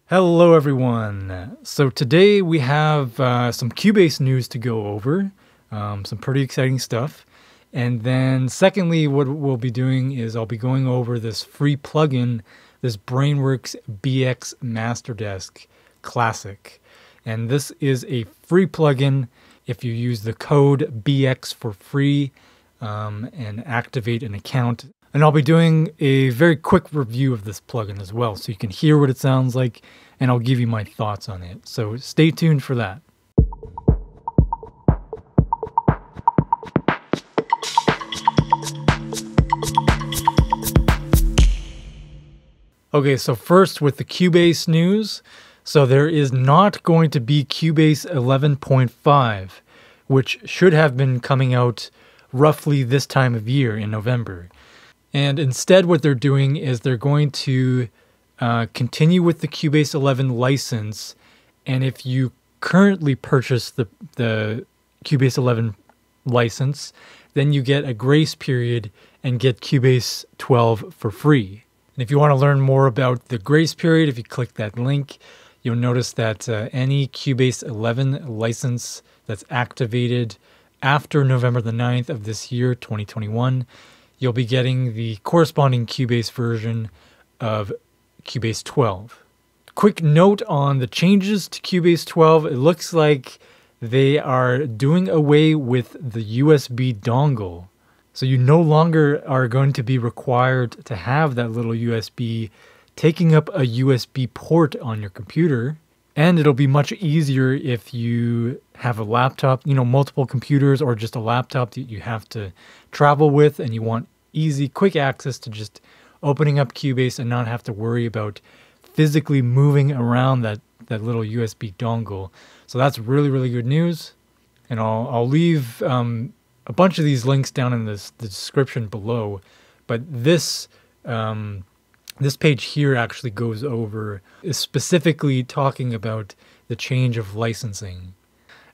Hello everyone! So today we have some Cubase news to go over, some pretty exciting stuff. And then secondly, what we'll be doing is I'll be going over this free plugin, this Brainworx BX Masterdesk Classic. And this is a free plugin if you use the code BX for free and activate an account. And I'll be doing a very quick review of this plugin as well, so you can hear what it sounds like, and I'll give you my thoughts on it. So stay tuned for that. Okay, so first with the Cubase news. So there is not going to be Cubase 11.5, which should have been coming out roughly this time of year in November. And instead what they're doing is they're going to continue with the Cubase 11 license. And if you currently purchase the Cubase 11 license, then you get a grace period and get Cubase 12 for free. And if you want to learn more about the grace period, if you click that link, you'll notice that any Cubase 11 license that's activated after November the 9th of this year, 2021, you'll be getting the corresponding Cubase version of Cubase 12. Quick note on the changes to Cubase 12. It looks like they are doing away with the USB dongle. So you no longer are going to be required to have that little USB taking up a USB port on your computer. And it'll be much easier if you have a laptop, multiple computers, or just a laptop that you have to travel with and you want easy, quick access to just opening up Cubase and not have to worry about physically moving around that little USB dongle. So that's really, really good news. And I'll leave a bunch of these links down in the description below. But this page here actually goes over, is specifically talking about the change of licensing.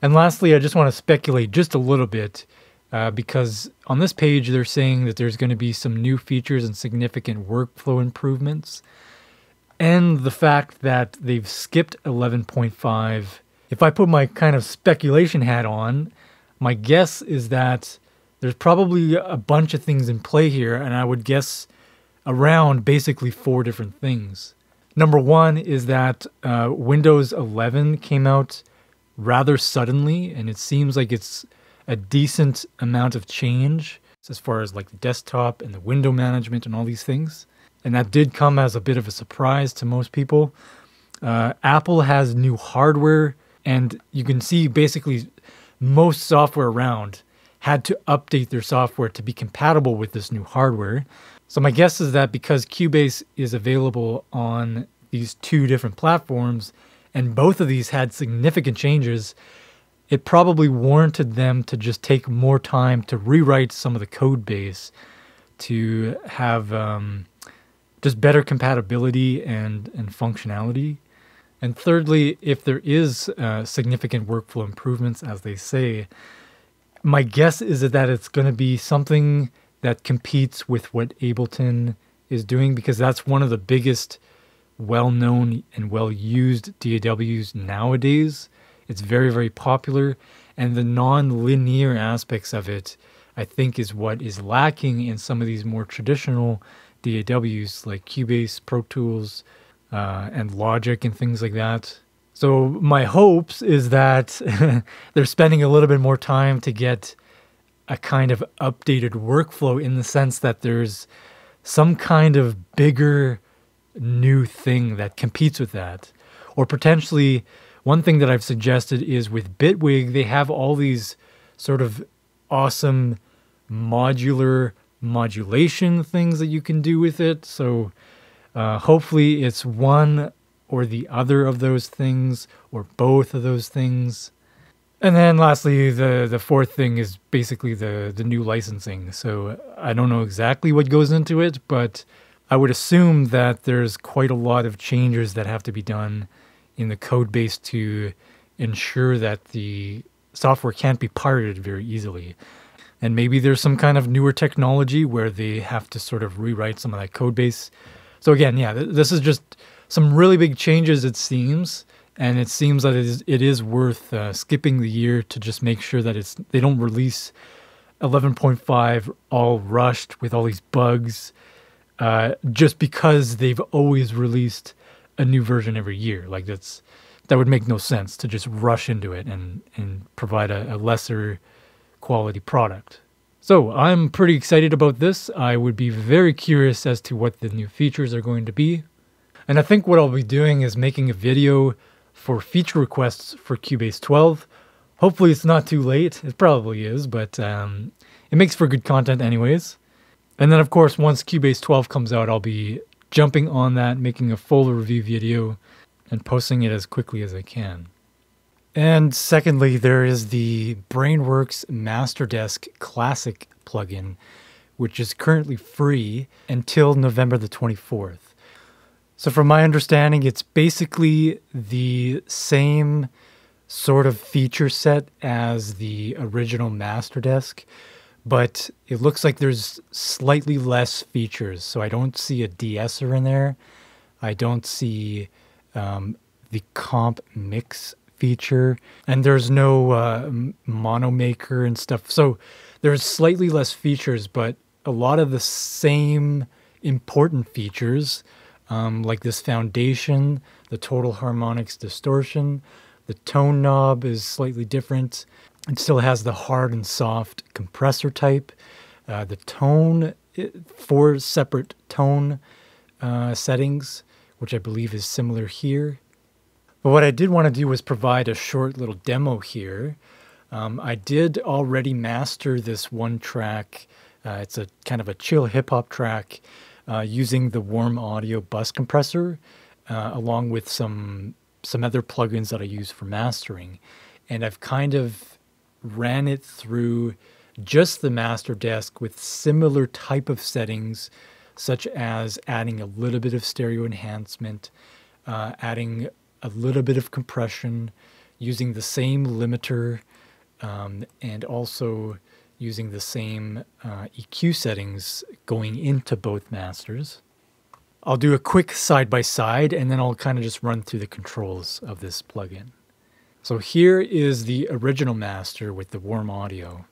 And lastly, I just want to speculate just a little bit because on this page, they're saying that there's going to be some new features and significant workflow improvements. And the fact that they've skipped 11.5. If I put my kind of speculation hat on, my guess is that there's probably a bunch of things in play here, and I would guess around basically 4 different things. Number one is that Windows 11 came out rather suddenly, and it seems like it's a decent amount of change as far as like the desktop and the window management and all these things. And that did come as a bit of a surprise to most people. Apple has new hardware, and you can see basically most software around had to update their software to be compatible with this new hardware. So my guess is that because Cubase is available on these 2 different platforms, and both of these had significant changes, it probably warranted them to just take more time to rewrite some of the code base to have just better compatibility and functionality. And thirdly, if there is significant workflow improvements, as they say, my guess is that it's going to be something that competes with what Ableton is doing, because that's one of the biggest well-known and well-used DAWs nowadays. It's very, very popular, and the non-linear aspects of it, I think, is what is lacking in some of these more traditional DAWs like Cubase, Pro Tools, and Logic and things like that. So my hopes is that they're spending a little bit more time to get a kind of updated workflow, in the sense that there's some kind of bigger new thing that competes with that. Or potentially, one thing that I've suggested is with Bitwig, they have all these sort of awesome modular modulation things that you can do with it. So hopefully it's one or the other of those things, or both of those things. And then lastly, the fourth thing is basically the new licensing. So I don't know exactly what goes into it, but I would assume that there's quite a lot of changes that have to be done in the code base to ensure that the software can't be pirated very easily. And maybe there's some kind of newer technology where they have to sort of rewrite some of that code base. So again, yeah, this is just some really big changes, it seems. And it seems that it is worth skipping the year to just make sure that they don't release 11.5 all rushed with all these bugs, just because they've always released a new version every year. Like that would make no sense to just rush into it and provide a lesser quality product. So I'm pretty excited about this. I would be very curious as to what the new features are going to be. And I think what I'll be doing is making a video for feature requests for Cubase 12. Hopefully it's not too late. It probably is, but it makes for good content anyways. And then of course, once Cubase 12 comes out, I'll be jumping on that, making a full review video, and posting it as quickly as I can. And secondly, there is the Brainworx Masterdesk Classic plugin, which is currently free until November the 24th. So from my understanding, it's basically the same sort of feature set as the original Masterdesk, but it looks like there's slightly less features. So I don't see a de-esser in there. I don't see the comp mix feature, and there's no mono maker and stuff. So there's slightly less features, but a lot of the same important features, like this foundation, the total harmonics distortion, the tone knob is slightly different. It still has the hard and soft compressor type, the tone, 4 separate tone settings, which I believe is similar here. But what I did want to do was provide a short little demo here. I did already master this one track. It's a kind of a chill hip-hop track using the Warm Audio bus compressor, along with some other plugins that I use for mastering. And I've kind of ran it through just the Masterdesk with similar type of settings, such as adding a little bit of stereo enhancement, adding a little bit of compression, using the same limiter, and also using the same EQ settings going into both masters. I'll do a quick side-by-side, and then I'll kind of just run through the controls of this plugin. So here is the original master with the Warm Audio.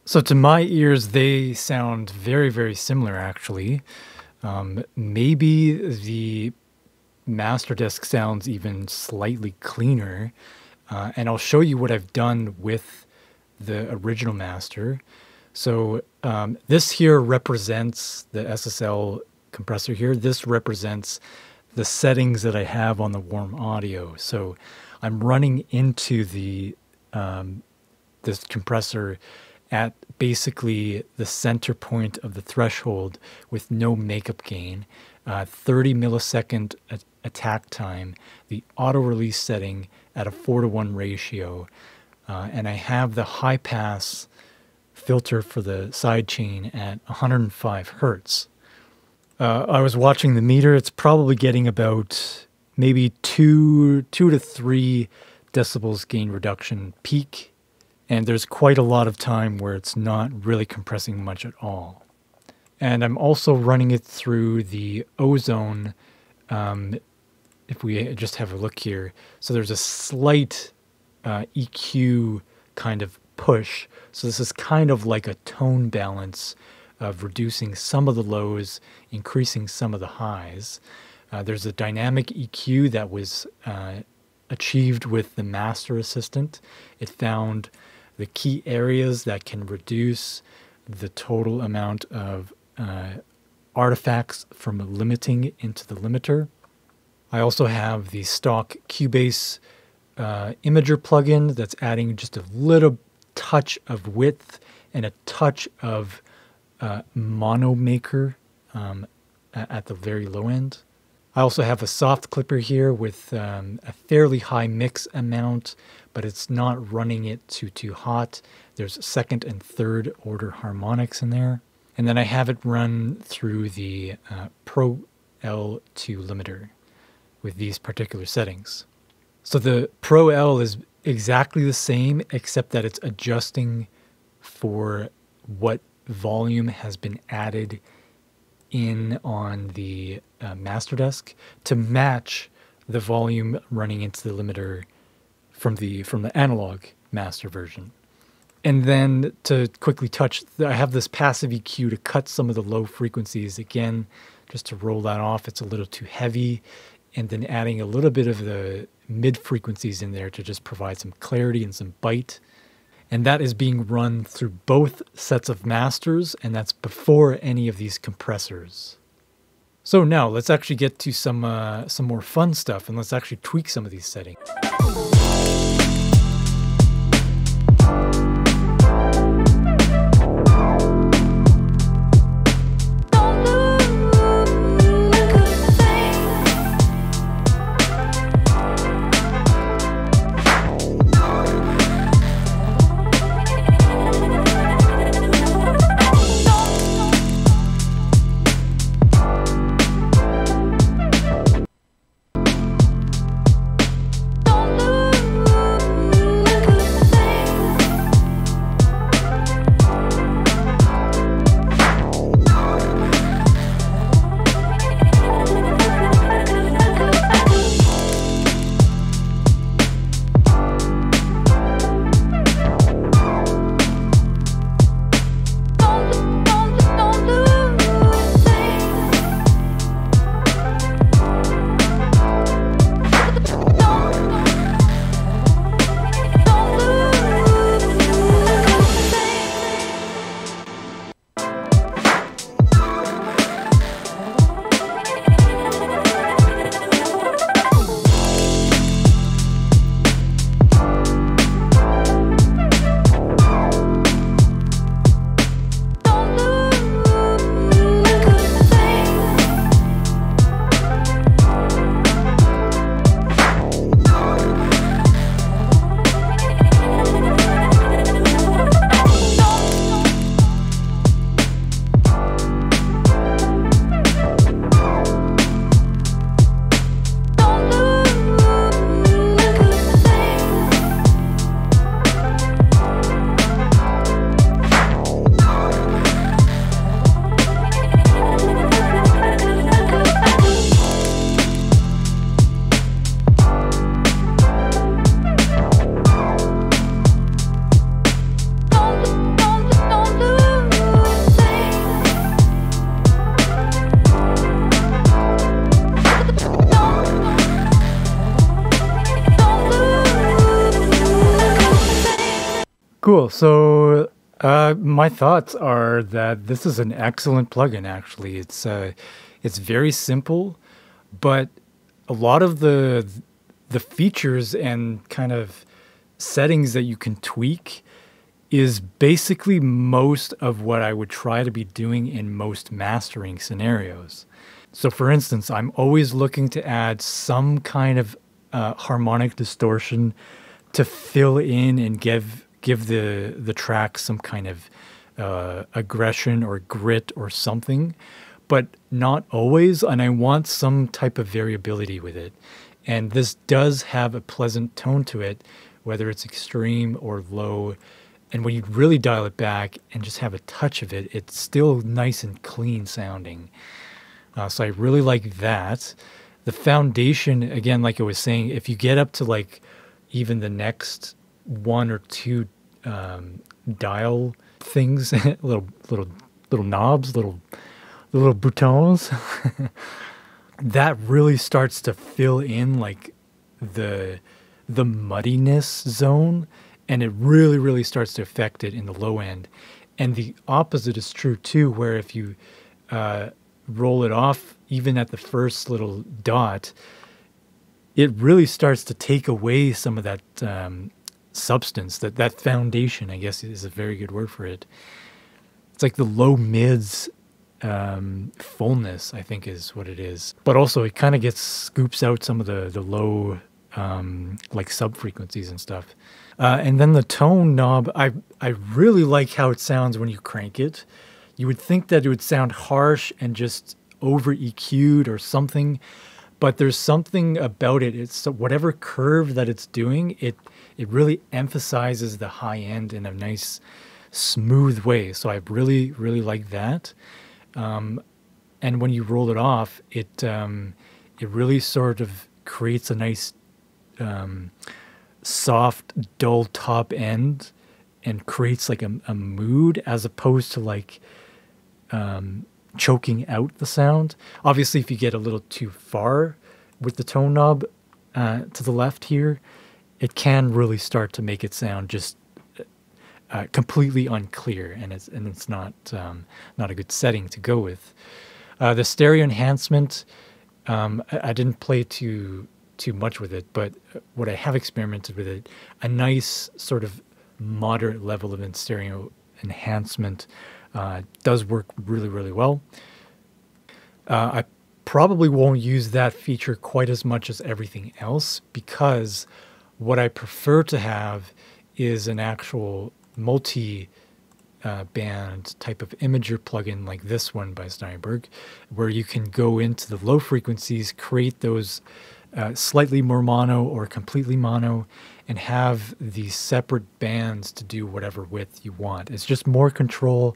So to my ears, they sound very, very similar, actually. Maybe the Masterdesk sounds even slightly cleaner. And I'll show you what I've done with the original master. So this here represents the SSL compressor here. This represents the settings that I have on the Warm Audio. So I'm running into the this compressor at basically the center point of the threshold with no makeup gain, 30 millisecond attack time, the auto release setting at a 4:1 ratio, and I have the high pass filter for the sidechain at 105 hertz. I was watching the meter. It's probably getting about maybe 2 to 3 decibels gain reduction peak. And there's quite a lot of time where it's not really compressing much at all. And I'm also running it through the ozone, if we just have a look here. So there's a slight EQ kind of push. So this is kind of like a tone balance of reducing some of the lows, increasing some of the highs. There's a dynamic EQ that was achieved with the Master Assistant. It found the key areas that can reduce the total amount of artifacts from limiting into the limiter. I also have the stock Cubase imager plugin that's adding just a little touch of width and a touch of mono maker at the very low end. I also have a soft clipper here with a fairly high mix amount, but it's not running it too hot. There's second and third order harmonics in there. And then I have it run through the Pro L2 limiter with these particular settings. So the Pro L is exactly the same, except that it's adjusting for what volume has been added in on the Masterdesk to match the volume running into the limiter from the analog master version. And then to quickly touch, I have this passive EQ to cut some of the low frequencies. Again, just to roll that off, it's a little too heavy. And then adding a little bit of the mid frequencies in there to just provide some clarity and some bite. And that is being run through both sets of masters, and that's before any of these compressors. So now let's actually get to some more fun stuff, and let's actually tweak some of these settings. Cool. So my thoughts are that this is an excellent plugin. Actually, it's very simple, but a lot of the features and kind of settings that you can tweak is basically most of what I would try to be doing in most mastering scenarios. So, for instance, I'm always looking to add some kind of harmonic distortion to fill in and give the track some kind of aggression or grit or something, but not always. And I want some type of variability with it. And this does have a pleasant tone to it, whether it's extreme or low. And when you really dial it back and just have a touch of it, it's still nice and clean sounding. So I really like that. The foundation, again, like I was saying, if you get up to like even the next one or two dial things, little knobs, little boutons, that really starts to fill in like the the muddiness zone, and it really, really starts to affect it in the low end. And the opposite is true too, where if you roll it off, even at the first little dot, it really starts to take away some of that substance, that foundation, I guess is a very good word for it. It's like the low mids fullness, I think is what it is. But also it kind of scoops out some of the low like sub frequencies and stuff. And then the tone knob, I really like how it sounds when you crank it. You would think that it would sound harsh and just over EQ'd or something, but there's something about it. It's whatever curve that it's doing, it really emphasizes the high end in a nice, smooth way. So I really, really like that. And when you roll it off, it really sort of creates a nice soft, dull top end and creates like a mood as opposed to like choking out the sound. Obviously, if you get a little too far with the tone knob to the left here, it can really start to make it sound just completely unclear, and it's not a good setting to go with. The stereo enhancement, I didn't play too much with it, but what I have experimented with it, a nice sort of moderate level of stereo enhancement does work really, really well. I probably won't use that feature quite as much as everything else, because what I prefer to have is an actual multi band type of imager plugin like this one by Steinberg, where you can go into the low frequencies, create those slightly more mono or completely mono, and have these separate bands to do whatever width you want. It's just more control,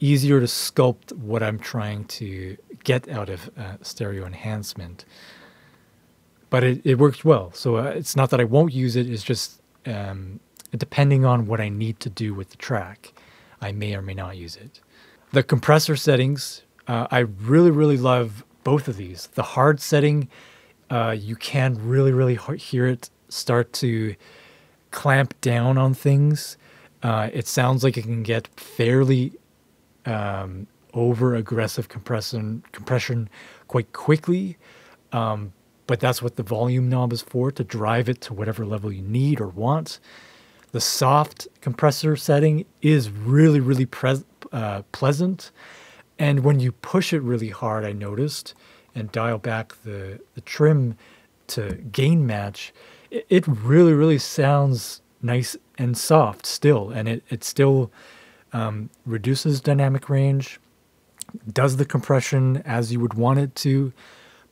easier to sculpt what I'm trying to get out of stereo enhancement. But it works well. So it's not that I won't use it, it's just depending on what I need to do with the track, I may or may not use it. The compressor settings, I really, really love both of these. The hard setting, you can really, really hear it start to clamp down on things. It sounds like it can get fairly over aggressive compression quite quickly. But that's what the volume knob is for, to drive it to whatever level you need or want. The soft compressor setting is really, really pleasant. And when you push it really hard, I noticed, and dial back the trim to gain match, it really, really sounds nice and soft still. And it still reduces dynamic range, does the compression as you would want it to,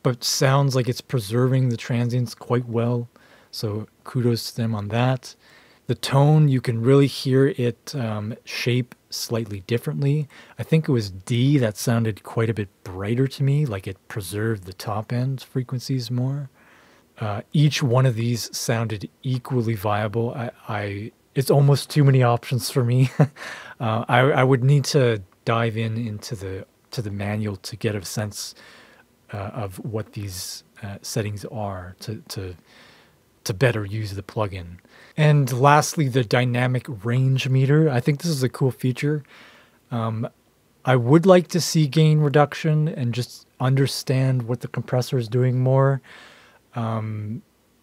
but sounds like it's preserving the transients quite well. So kudos to them on that. The tone, you can really hear it shape slightly differently. I think it was D that sounded quite a bit brighter to me, like it preserved the top end frequencies more. Each one of these sounded equally viable. It's almost too many options for me. I would need to dive into the manual to get a sense of what these settings are to better use the plugin. And lastly, the dynamic range meter. I think this is a cool feature. I would like to see gain reduction and just understand what the compressor is doing more.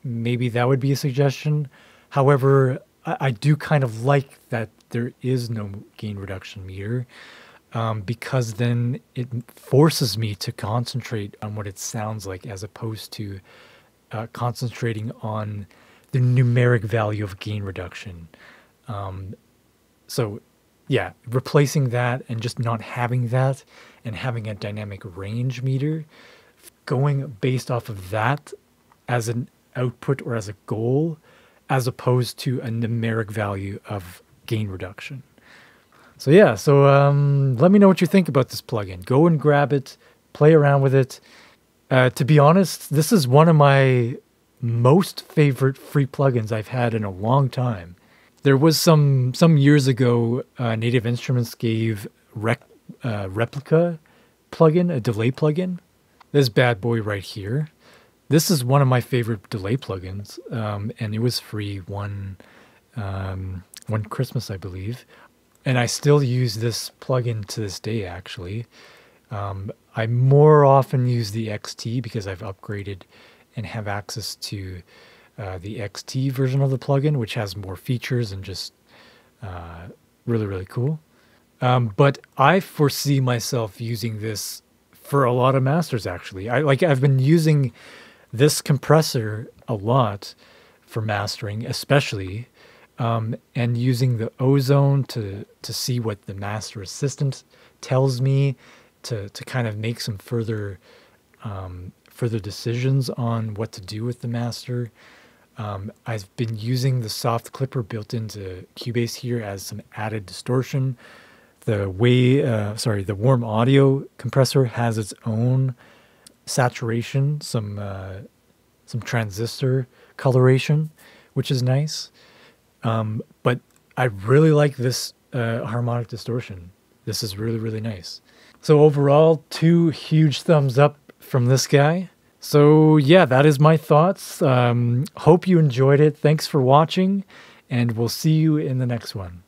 Maybe that would be a suggestion. However, I do kind of like that there is no gain reduction meter, because then it forces me to concentrate on what it sounds like as opposed to concentrating on the numeric value of gain reduction. So yeah, replacing that and just not having that and having a dynamic range meter, going based off of that as an output or as a goal, as opposed to a numeric value of gain reduction. So yeah, let me know what you think about this plugin. Go and grab it, play around with it. To be honest, this is one of my most favorite free plugins I've had in a long time. There was some years ago, Native Instruments gave Replica plugin, a delay plugin. This bad boy right here. This is one of my favorite delay plugins, and it was free one Christmas, I believe. And I still use this plugin to this day, actually. I more often use the XT because I've upgraded and have access to the XT version of the plugin, which has more features and just really, really cool. But I foresee myself using this for a lot of masters, actually. I've been using this compressor a lot for mastering, especially, and using the ozone to see what the master assistant tells me to kind of make some further decisions on what to do with the master. I've been using the soft clipper built into Cubase here as some added distortion. The warm audio compressor has its own saturation, some transistor coloration, which is nice. But I really like this harmonic distortion. This is really, really nice. So overall, 2 huge thumbs up from this guy. So yeah, that is my thoughts. Hope you enjoyed it. Thanks for watching, and we'll see you in the next one.